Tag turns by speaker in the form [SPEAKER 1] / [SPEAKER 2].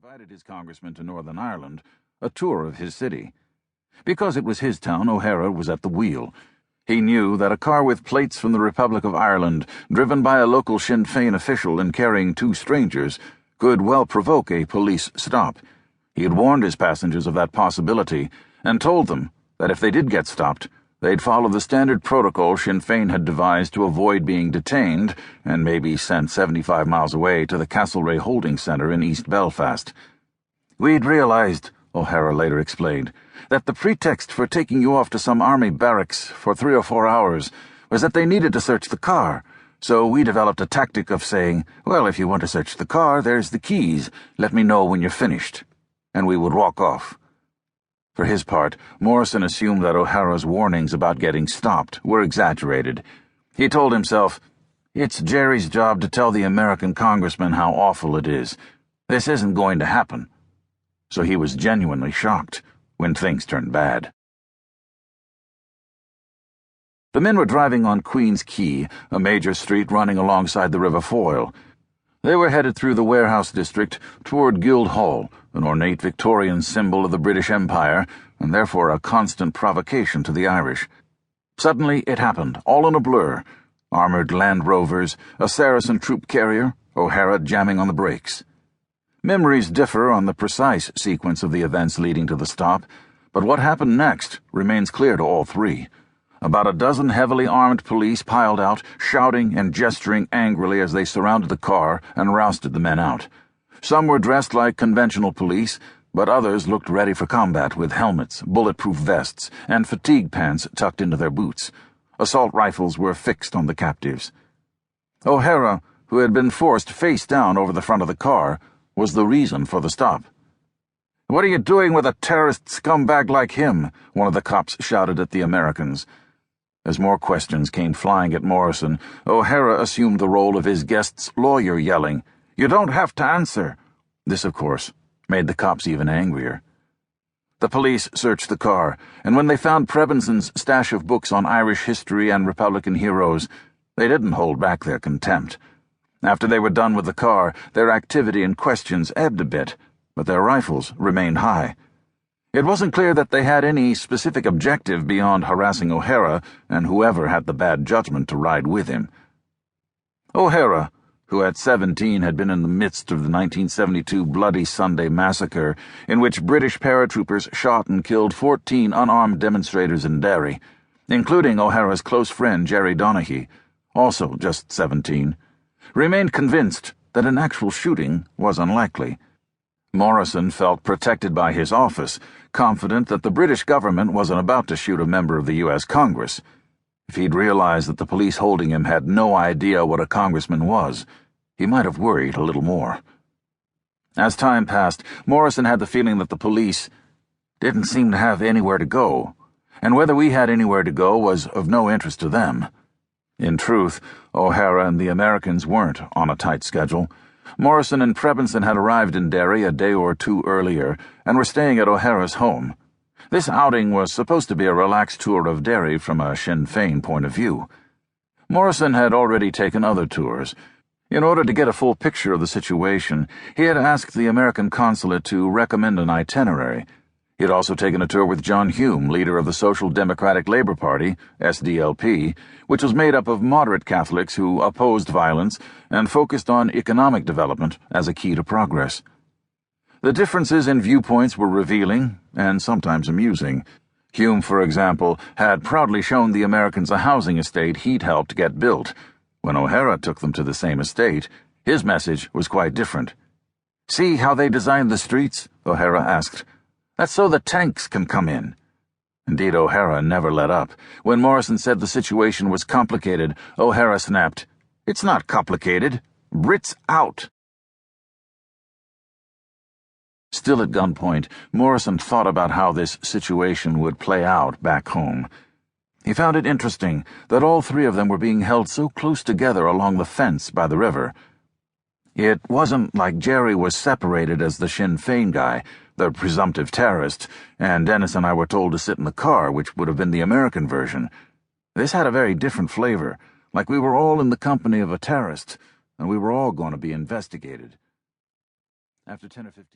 [SPEAKER 1] invited his congressman to Northern Ireland, a tour of his city. Because it was his town, O'Hara was at the wheel. He knew that a car with plates from the Republic of Ireland, driven by a local Sinn Féin official and carrying two strangers, could well provoke a police stop. He had warned his passengers of that possibility and told them that if they did get stopped, they'd follow the standard protocol Sinn Féin had devised to avoid being detained and maybe sent 75 miles away to the Castlereagh Holding Centre in East Belfast. "We'd realised," O'Hara later explained, "that the pretext for taking you off to some army barracks for 3 or 4 hours was that they needed to search the car. So we developed a tactic of saying, well, if you want to search the car, there's the keys. Let me know when you're finished." And we would walk off. For his part, Morrison assumed that O'Hara's warnings about getting stopped were exaggerated. He told himself, "It's Jerry's job to tell the American congressman how awful it is. This isn't going to happen." So he was genuinely shocked when things turned bad. The men were driving on Queen's Quay, a major street running alongside the River Foyle. They were headed through the warehouse district toward Guildhall, an ornate Victorian symbol of the British Empire, and therefore a constant provocation to the Irish. Suddenly it happened, all in a blur. Armoured Land Rovers, a Saracen troop carrier, O'Hara jamming on the brakes. Memories differ on the precise sequence of the events leading to the stop, but what happened next remains clear to all three. About a dozen heavily armed police piled out, shouting and gesturing angrily as they surrounded the car and rousted the men out. Some were dressed like conventional police, but others looked ready for combat with helmets, bulletproof vests, and fatigue pants tucked into their boots. Assault rifles were fixed on the captives. O'Hara, who had been forced face down over the front of the car, was the reason for the stop. "What are you doing with a terrorist scumbag like him?" one of the cops shouted at the Americans. As more questions came flying at Morrison, O'Hara assumed the role of his guest's lawyer, yelling, "You don't have to answer." This, of course, made the cops even angrier. The police searched the car, and when they found Prebenson's stash of books on Irish history and Republican heroes, they didn't hold back their contempt. After they were done with the car, their activity and questions ebbed a bit, but their rifles remained high. It wasn't clear that they had any specific objective beyond harassing O'Hara and whoever had the bad judgment to ride with him. O'Hara, who at 17 had been in the midst of the 1972 Bloody Sunday massacre, in which British paratroopers shot and killed 14 unarmed demonstrators in Derry, including O'Hara's close friend Jerry Donaghy, also just 17, remained convinced that an actual shooting was unlikely. Morrison felt protected by his office, confident that the British government wasn't about to shoot a member of the U.S. Congress. If he'd realized that the police holding him had no idea what a congressman was, he might have worried a little more. As time passed, Morrison had the feeling that the police didn't seem to have anywhere to go, and whether we had anywhere to go was of no interest to them. In truth, O'Hara and the Americans weren't on a tight schedule. Morrison and Prebenson had arrived in Derry a day or two earlier and were staying at O'Hara's home. This outing was supposed to be a relaxed tour of Derry from a Sinn Féin point of view. Morrison had already taken other tours. In order to get a full picture of the situation, he had asked the American consulate to recommend an itinerary. He had also taken a tour with John Hume, leader of the Social Democratic Labour Party, SDLP, which was made up of moderate Catholics who opposed violence and focused on economic development as a key to progress. The differences in viewpoints were revealing and sometimes amusing. Hume, for example, had proudly shown the Americans a housing estate he'd helped get built. When O'Hara took them to the same estate, his message was quite different. "See how they designed the streets?" O'Hara asked. "That's so the tanks can come in." Indeed, O'Hara never let up. When Morrison said the situation was complicated, O'Hara snapped, "It's not complicated. Brits out." Still at gunpoint, Morrison thought about how this situation would play out back home. He found it interesting that all three of them were being held so close together along the fence by the river. It wasn't like Jerry was separated as the Sinn Féin guy, the presumptive terrorist, and Dennis and I were told to sit in the car, which would have been the American version. This had a very different flavor, like we were all in the company of a terrorist, and we were all going to be investigated. After 10 or 15